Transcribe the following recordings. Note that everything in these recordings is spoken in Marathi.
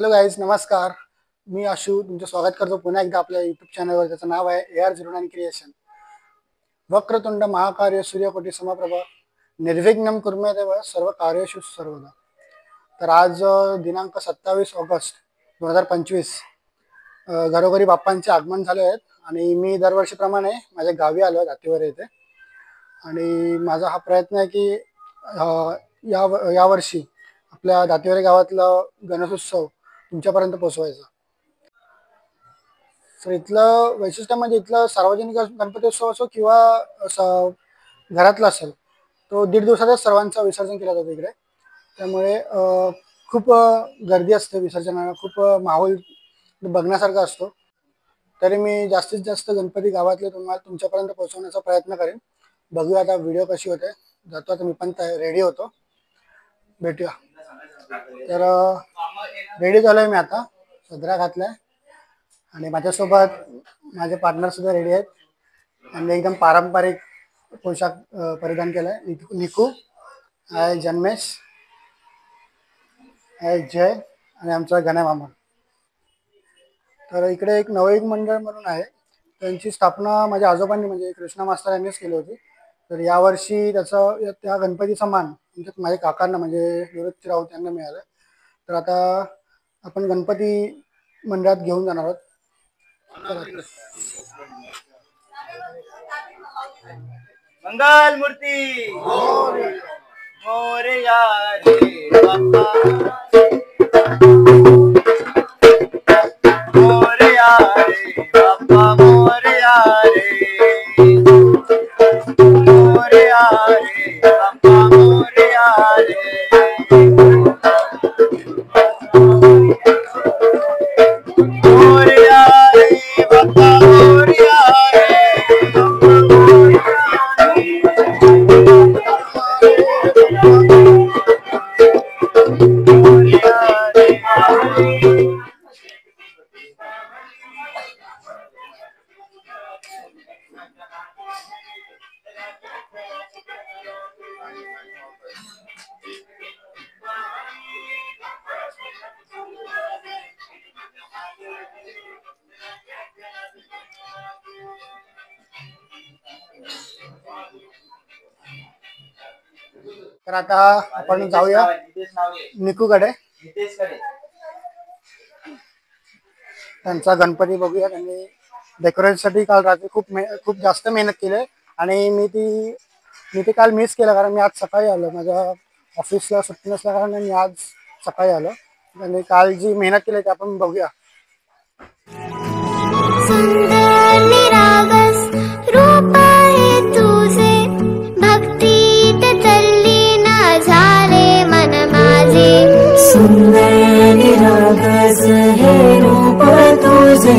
हॅलो गाईज, नमस्कार. मी आशू तुमचं स्वागत करतो पुन्हा एकदा आपल्या यूट्यूब चॅनलवर. त्याचं नाव आहे AR09 क्रिएशन. वक्रतुंड महाकार्य सूर्यकोटी समप्रभा निर्विघ्नं कुर्मे देव सर्व कार्येषु सर्वदा. तर आज दिनांक 27 ऑगस्ट 2025 घरोघरी बाप्पांचे आगमन झाले आहेत आणि मी दरवर्षीप्रमाणे माझ्या गावी आलो दातीवर येथे. आणि माझा हा प्रयत्न आहे की यावर्षी आपल्या दातीवरे गावातला गणेशोत्सव तुमच्यापर्यंत पोहोचवायचा. तर इथलं वैशिष्ट्य म्हणजे इथलं सार्वजनिक गणपती उत्सव असो किंवा घरातला असेल तो 1.5 दिवसातच सर्वांचा विसर्जन केला जातो इकडे. त्यामुळे खूप गर्दी असते विसर्जनाला, खूप माहोल बघण्यासारखा असतो. तरी मी जास्तीत जास्त गणपती गावातले तुमच्यापर्यंत पोहोचवण्याचा प्रयत्न करेन. बघूया आता व्हिडिओ कशी होते. जातो आता मी पण रेडी होतो, भेटूया. तर रेडी झालोय मी, आता सदरा घातलाय आणि माझ्यासोबत माझे पार्टनर सुद्धा रेडी आहेत. आणि एकदम पारंपरिक पोशाख परिधान केलाय. निकू आहे, जन्मेश आहे, जय आणि आमचा गण्या मामा. तर इकडे एक नवयुग मंडळ म्हणून आहे, त्यांची स्थापना माझ्या आजोबांनी म्हणजे कृष्णा मास्तर यांनीच केली होती. तर यावर्षी त्या गणपतीचा मान माझ्या काकांना म्हणजे निवृत्ती राऊत यांना मिळालं. तर आता आपण गणपती मंडळात घेऊन जाणार आहोत. मंगल मूर्ती मोरया रे बाप्पा, मोरया रे बाप्पा, मोरया रे, मोरया रे बाप्पा, मोरया रे, मोरया रे बाप्पा, मोरया रे. तर आता आपण जाऊया निकूकडे, त्यांचा गणपती बघूया. त्यांनी डेकोरेशनसाठी काल रात्री खूप जास्त मेहनत केली आणि मी ते काल मिस केलं, कारण मी आज सकाळी आलो. माझ्या ऑफिसला सुट्टी नसल्या कारण मी आज सकाळी आलो. आणि काल जी मेहनत केली ते आपण बघूया. सुंदर निरागस हे रूप तुझे,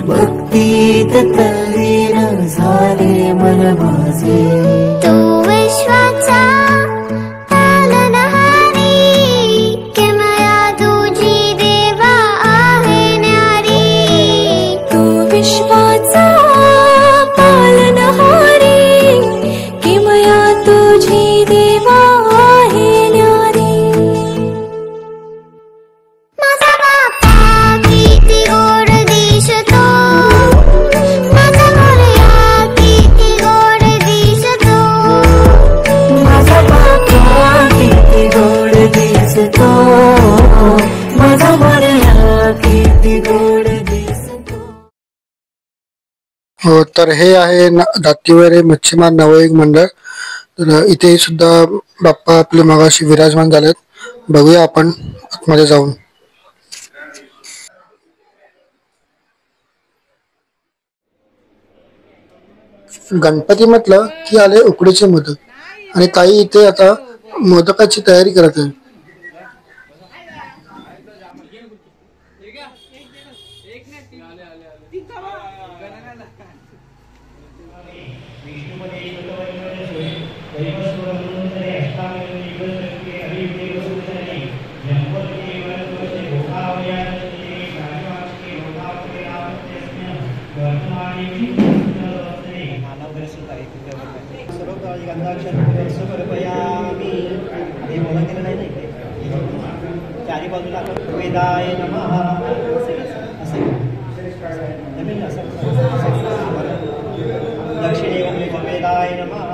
भक्तीत तल्लीन झाले मन माझे. तू विश्वाचा पालनहारी, किमया तुझी देवा आहे न्यारी. तू विश्वाचा पालनहारी, किमया तुझी देवा आहे न्यारी. हो, तर हे आहे दातीवरे मच्छीमार नवयुग मंडळ. तर इथे सुद्धा बाप्पा आपले मगाशी विराजमान झालेत. बघूया आपण आतमध्ये जाऊन. गणपती म्हटलं की आले उकडीचे मोदक आणि ताई इथे आता मोदकाची तयारी करत आहे. चारी बाजूला वेदाय नमः दक्षिणेव वेदाय नमः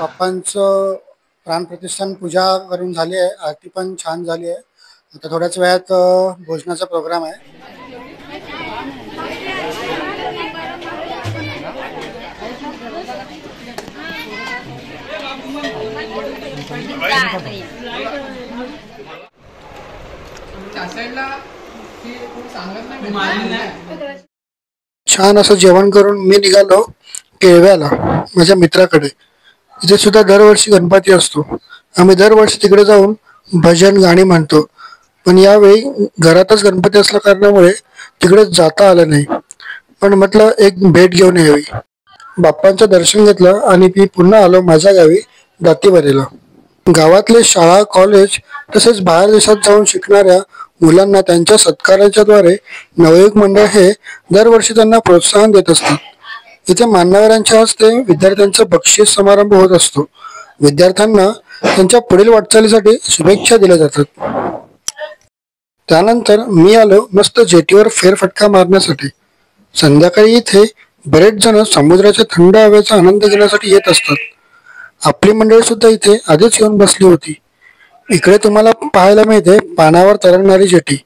बाप्पांचं प्राणप्रतिष्ठान पूजा करून झाली आहे. आरती पण छान झाली आहे. आता थोड्याच वेळात भोजनाचा प्रोग्राम आहे. छान असं जेवण करून मी निघालो केळव्याला माझ्या मित्राकडे. तिथे सुद्धा दरवर्षी गणपती असतो. आम्ही दरवर्षी तिकडे जाऊन भजन गाणी म्हणतो. पण यावेळी घरातच गणपती असल्या कारणामुळे तिकडे जाता आलं नाही. पण म्हटलं एक भेट घेऊन यावी. बाप्पांचं दर्शन घेतलं आणि मी पुन्हा आलो माझ्या गावी दातीवरीला. गावातले शाळा कॉलेज तसेच बाहेर देशात जाऊन शिकणाऱ्या मुलांना त्यांच्या सत्काराच्या द्वारे नवयुग मंडळ हे दरवर्षी त्यांना प्रोत्साहन देत असतात. इथे मान्यवरांच्या हस्ते विद्यार्थ्यांचा बक्षीस समारंभ होत असतो. विद्यार्थ्यांना त्यांच्या पुढील वाटचालीसाठी शुभेच्छा दिल्या जातात. त्यानंतर मी आलो मस्त जेटीवर फेरफटका मारण्यासाठी. संध्याकाळी इथे बरेच जण समुद्राच्या थंड हवेचा आनंद घेण्यासाठी येत असतात. आपली मंडळी सुद्धा इथे आधीच येऊन बसली होती. इकडे तुम्हाला पाहायला मिळते पाण्यावर तरंगणारी जेटी.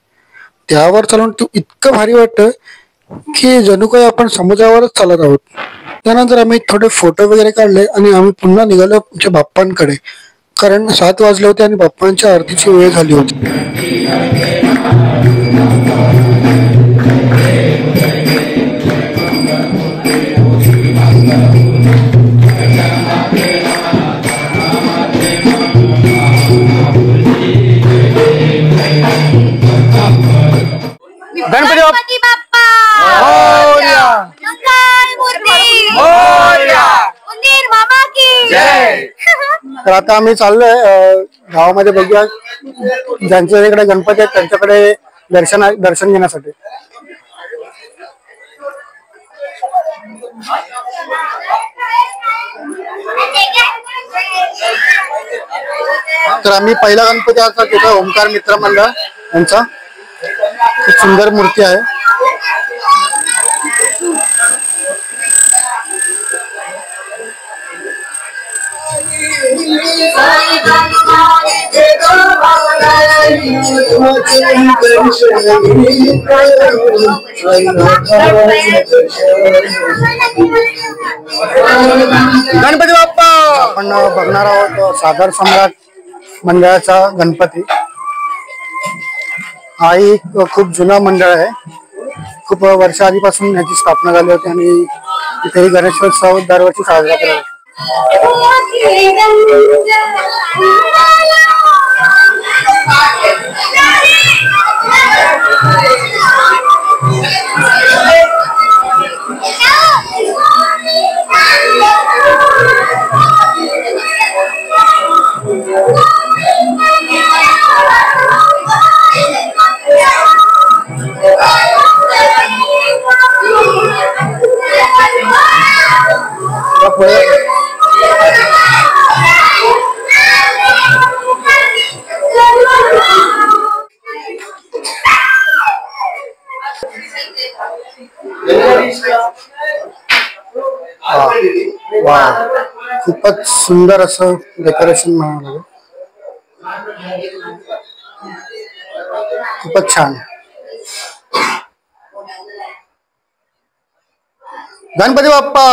त्यावर चालून इतकं भारी वाटतं की जणू काही आपण समुद्रावरच चालत आहोत. त्यानंतर आम्ही थोडे फोटो वगैरे काढले आणि आम्ही पुन्हा निघालो आमच्या बाप्पांकडे. कारण 7 वाजले होते आणि बाप्पांच्या आरतीची वेळ झाली होती. गणपती बाप्पा मोरया, मंगल मूर्ती मोरया, उंदीर मामा की जय. तर आता आम्ही चाललोय गावामध्ये. बघूया ज्यांच्याकडे गणपती आहेत त्यांच्याकडे दर्शन घेण्यासाठी. तर आम्ही पहिला गणपती आता तिथं ओमकार मित्र मंडळ यांचा. खूप सुंदर मूर्ती आहे. गणपती बाप्पा. आपण बघणार आहोत सागर सम्राट मंडळाचा गणपती. हा एक खूप जुना मंडळ आहे. खूप वर्ष आधीपासून याची स्थापना झाली होती आणि इथे गणेशोत्सव दरवर्षी साजरा केला जातो. खूपच सुंदर असं डेकोरेशन म्हणावं खूपच छान. गणपती बाप्पा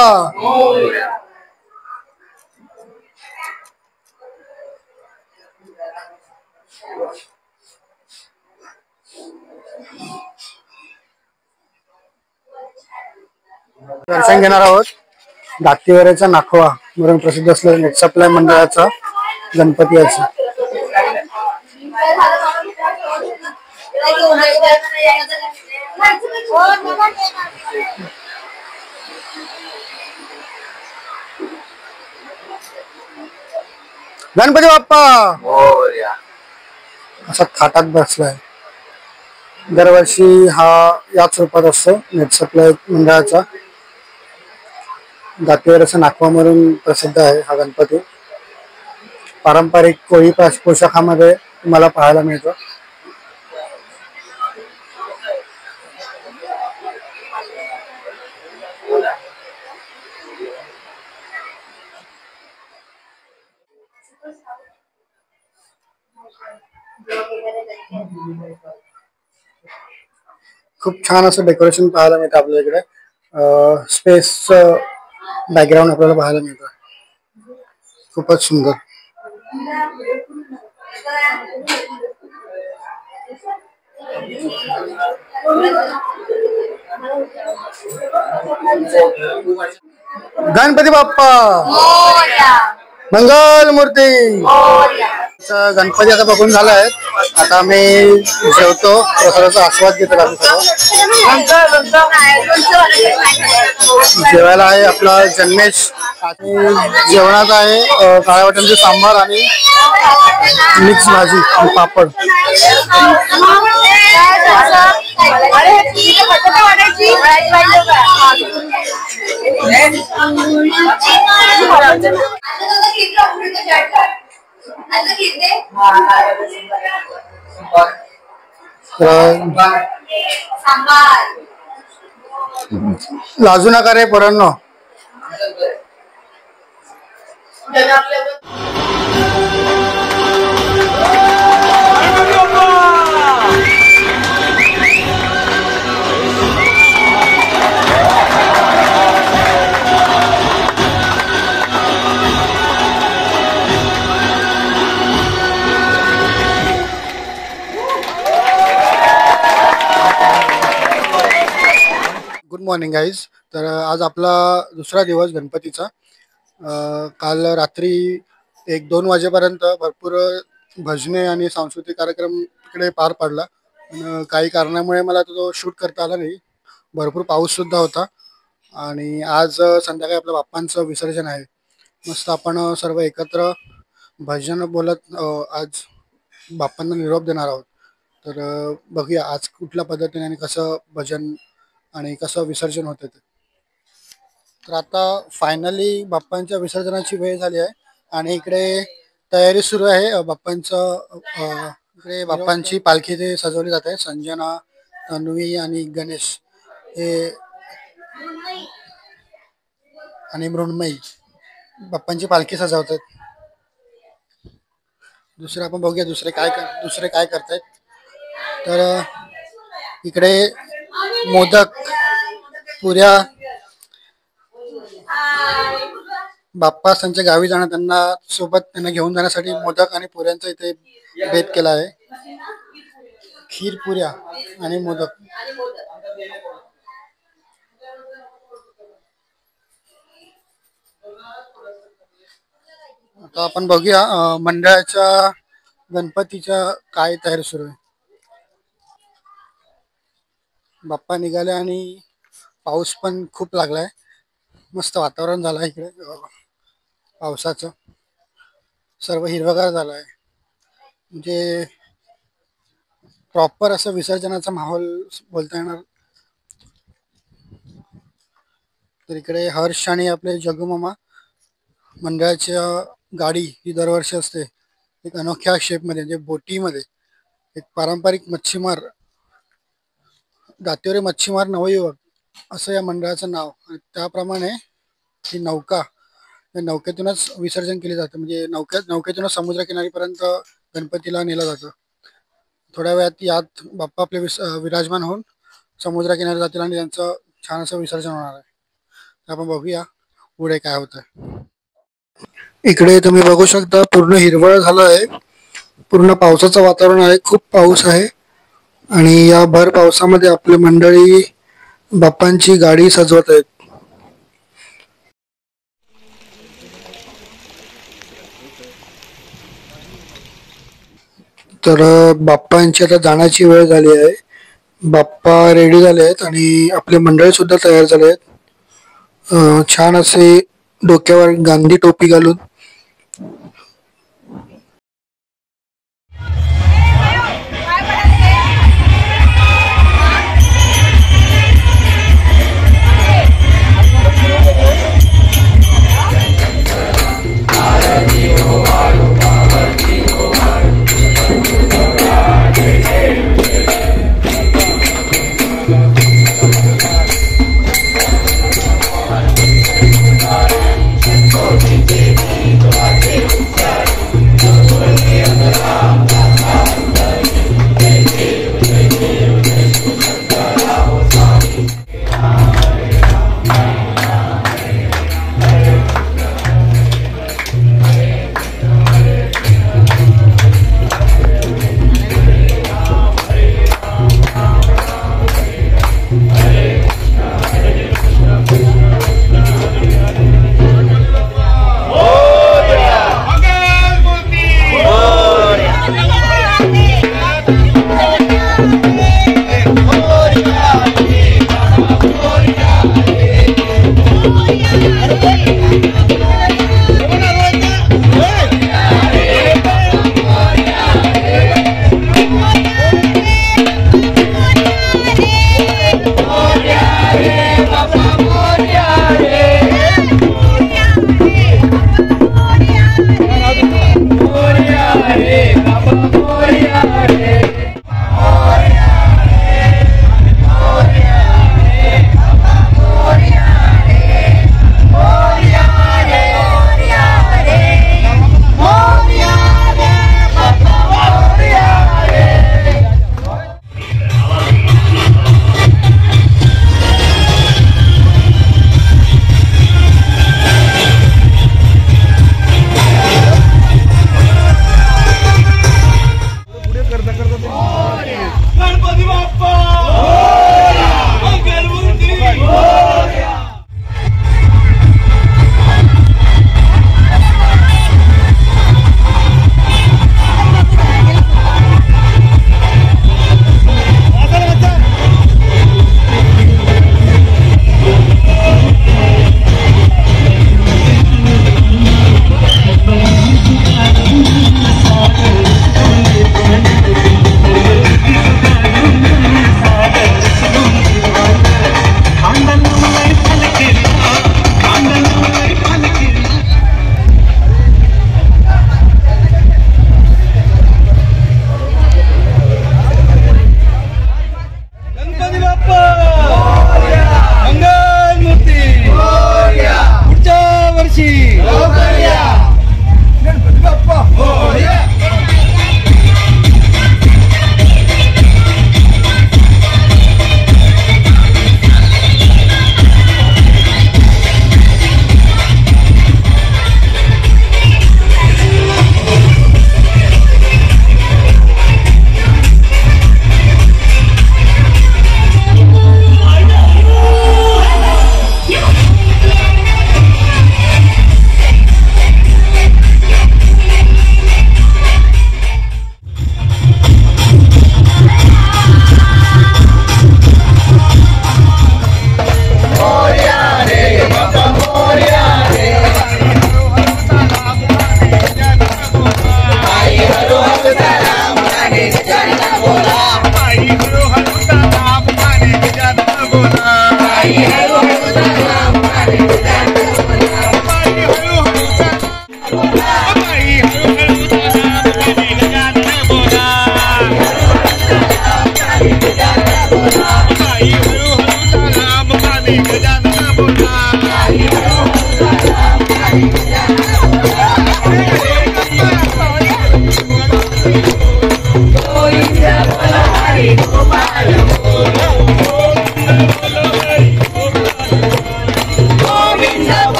दर्शन घेणार आहोत. दातीवऱ्याचा नाखवा म्हणून प्रसिद्ध असलेल्या नेट सप्लाय मंडळाचा गणपती आहे. गणपती बाप्पा असा थाटात बसलाय. दरवर्षी हा याच रूपात असतो. नेट सप्लाय मंडळाचा दातीवऱ्याचा नाखवा म्हणून प्रसिद्ध आहे हा गणपती. पारंपरिक कोळी पोशाखामध्ये तुम्हाला पाहायला मिळतो. खूप छान असं डेकोरेशन पाहायला मिळतं आपल्या इकडे. स्पेस बॅकग्राऊंड आपल्याला पाहायला मिळतं. खूपच सुंदर. गणपती बाप्पा मंगल मूर्ती. गणपती आता बघून झालाय. आता आम्ही जेवतो. प्रसादाचा आस्वाद घेतो. जेवायला आहे आपला जन्मेश. आणि जेवणात आहे काळ्या वाटाण्याचे सांबार आणि मिक्स भाजी आणि पापड. लाजू नका रे पोरांनो. Good morning guys. तर आज आपला दुसरा दिवस गणपतीचा. काल रात्री 1-2 वाजेपर्यंत भरपूर भजने आणि सांस्कृतिक कार्यक्रम इकडे पार पडला. काही कारणामुळे मला तो शूट करता आला नाही. भरपूर पाऊस सुद्धा होता. आणि आज संध्याकाळी आपल्या बाप्पांचं विसर्जन आहे. मस्त आपण सर्व एकत्र भजन बोलत आज बाप्पांना निरोप देणार आहोत. तर बघूया आज कुठल्या पद्धतीने आणि कसं भजन आणि कसं विसर्जन होतं ते. तर आता फायनली बाप्पांच्या विसर्जनाची वेळ झाली आहे आणि इकडे तयारी सुरू आहे. इकडे बाप्पांची पालखी ते सजवली जाते. संजना, तन्वी आणि गणेश हे आणि मृण्मयी बाप्पांची पालखी सजवतात. दुसरे आपण बघूया दुसरे काय करतायत. तर इकडे मोदक, पुऱ्या, बाप्पा त्यांच्या गावी जाणार त्यांना घेऊन जाण्यासाठी मोदक आणि पुऱ्यांचा इथे बेत केला आहे. खीर, पुऱ्या आणि मोदक. आता आपण बघूया मंडळाच्या गणपतीच्या काय तयारी सुरू आहे. बाप्पा निघाले आणि पाऊस पण खूप लागलाय. मस्त वातावरण झालं इकडे पावसाचं. सर्व हिरवगार झालं आहे. म्हणजे प्रॉपर असं विसर्जनाचा माहोल बोलता येणार. तर इकडे हर्ष आणि आपले जगूमामा मंडळाच्या गाडी ही दरवर्षी असते एक अनोख्या शेपमध्ये म्हणजे बोटीमध्ये. एक पारंपरिक मच्छीमार दातीवरे मच्छीमार नवयुवक असं या मंडळाचं नाव. आणि त्याप्रमाणे ही नौका नौकेतूनच विसर्जन केले जातं, म्हणजे नौकेतूनच समुद्रकिनारीपर्यंत गणपतीला नेलं जातं. थोड्या वेळात यात बाप्पा आपले विराजमान होऊन समुद्रकिनारी जातील आणि त्यांचं छान असं विसर्जन होणार आहे. आपण बघूया पुढे काय होतं. इकडे तुम्ही बघू शकता पूर्ण हिरवळ झालं आहे, पूर्ण पावसाचं वातावरण आहे, खूप पाऊस आहे आणि या भर पावसामध्ये आपली मंडळी बाप्पांची गाडी सजवत आहेत. तर बाप्पांची आता जाण्याची वेळ झाली आहे. बाप्पा रेडी झाले आहेत आणि आपले मंडळी सुद्धा तयार झाले आहेत, छान असे डोक्यावर गांधी टोपी घालून.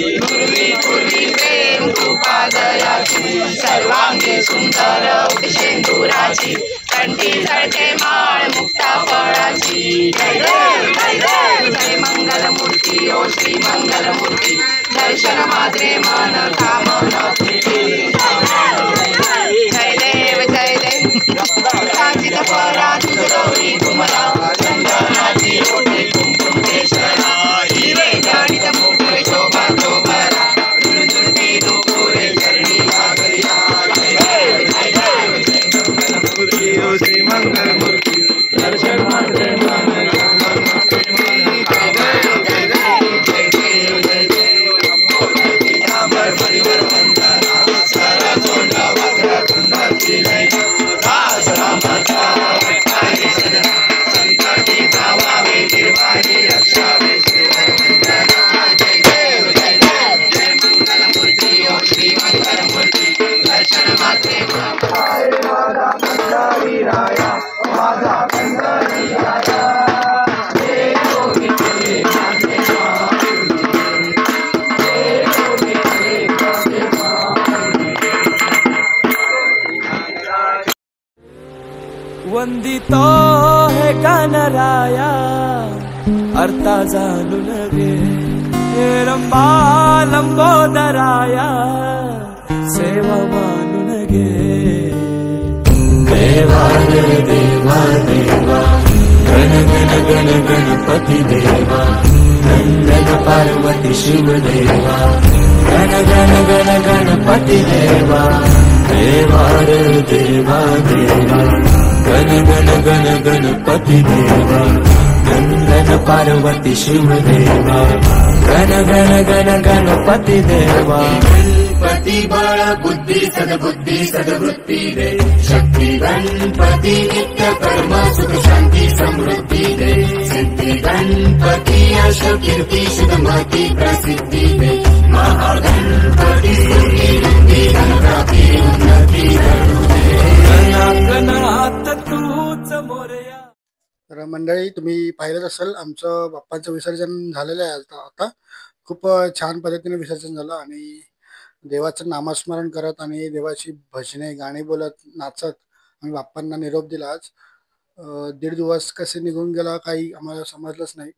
पूर्वी पूर्वी प्रेम कृपा दयाची सर्वांगी सुंदर शेंदुराची कंठी झळके माळ मुक्ता फळाची जय देव जय देव जय मंगल मूर्ती ओ श्री मंगल मूर्ती दर्शन मात्रे मन कामना पूर्ती जय देव जय देव कांचित फळा तुझ गौरी कुमला चंदनाची ओटी कुंकुम केशरा हिरे जडित मुकुट शोभा शोभरा झुळझुळती नुपुरे चरणी वागरिया जय देव जय मंगल मूर्ती ओ श्री मंगल मूर्ती दर्शन मात्रे मन कामना पूर्ती जय देव जय देव जय देव जय देव नमोदती नामर परिवर वंदना सारा तोंडा वाकरा कुंडाची लय दास रामाचा विठाई सदना संकटी धावावे निर्वाणी रक्षावे श्रीवर वंदना जय देव जय देव जय मंगल मूर्ती ओ श्री मंगल मूर्ती दर्शन मात्रे माझा पंढरी राया माझा पंढरी राया हे गोविंदे माझे हे गोविंदे माझे वंदितो हे गणराया अर्था जाणून घे हे रंबा लंबोदराया सेवा मानून घे देवा देवा देवा गण गण गण गणपती देवा नंदन पार्वती शिव देवा गण गण गण गणपती देवा देवा देवा देवा गण गण गण गणपती देवा नंदन पार्वती शिव देवा गण गण गण गणपती देवा गणपती बळ बुद्धी सद्वृत्ती दे शक्ती गणपती नित्य कर्म सुख शांती समृद्धी दे सिद्धी गणपती यश कीर्ती शुभमती प्रसिद्धी दे महागणपती स्तुती गणपती उन्नती करू दे गणात तूच मोरया. तर मंडळी तुम्ही पाहिलंच असेल आमचं बाप्पांचं विसर्जन झालेलं आहे आता खूप छान पद्धतीने विसर्जन झालं आणि देवाचं नामस्मरण करत आणि देवाची भजने गाणी बोलत नाचत आम्ही बाप्पांना निरोप दिला. आज 1.5 दिवस कसे निघून गेला काही आम्हाला समजलंच नाही.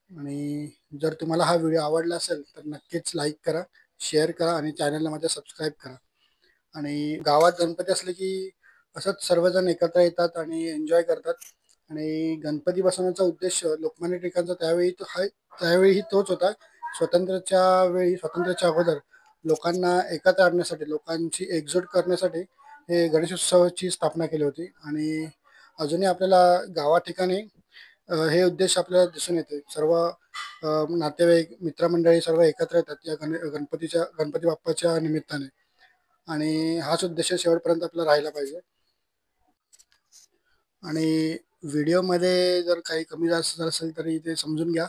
आणि जर तुम्हाला हा व्हिडिओ आवडला असेल तर नक्कीच लाईक करा, शेअर करा आणि चॅनलला माझ्या सबस्क्राईब करा. आणि गावात गणपती असले की असंच सर्वजण एकत्र येतात आणि एन्जॉय करतात. आणि गणपती बसवण्याचा उद्देश लोकमान्य टिळकांचा त्यावेळी तोच होता. स्वातंत्र्याच्या अगोदर लोकांना एकत्र आणण्यासाठी, लोकांची एकजूट करण्यासाठी हे गणेशोत्सवाची स्थापना केली होती. आणि अजूनही आपल्याला गावाठिकाणी हे उद्देश आपल्याला दिसून येते. सर्व नातेवाईक मित्रमंडळी सर्व एकत्र येतात या गणपती बाप्पाच्या निमित्ताने. आणि हाच उद्देश शेवटपर्यंत आपल्याला राहायला पाहिजे. आणि व्हिडिओमध्ये जर काही कमी जास्त असेल तरी ते समजून घ्या.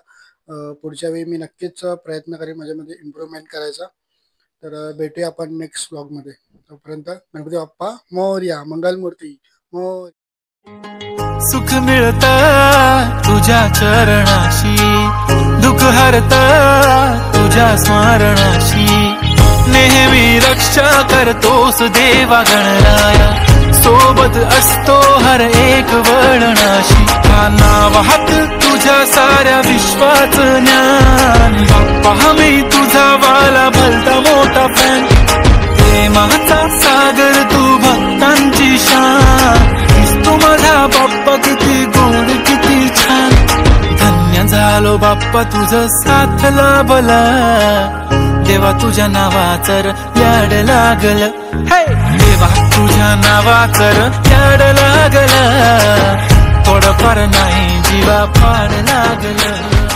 पुढच्या वेळी मी नक्कीच प्रयत्न करेन माझ्यामध्ये इम्प्रूव्हमेंट करायचा. तर भेटूया आपण नेक्स्ट व्लॉगमध्ये. तोपर्यंत गणपती बाप्पा मोरया, मंगलमूर्ती मोर. सुख मिळत तुझ्या चरणाशी, दुःख हरत तुझ्या स्मरणाशी, नेहमी रक्षा करतोस देवा गणराया, सोबत असतो हर एक वळणाशी. का नावात तुझ्या साऱ्या विश्वाचं ज्ञान, बाप्पा मी तुझा वाला भलता मोठा फॅन. प्रेमाचा सागर तू भक्तांची शान, दिसतो माझा बाप्पा किती गोड किती छान. धन्य झालो बाप्पा तुझं साथ लाभला, देवा तुझ्या नावाचं याड लागलं. हे देवा तुझ्या नावाचं याड लागलं, थोडंफार नाही जीवा फार लागलं.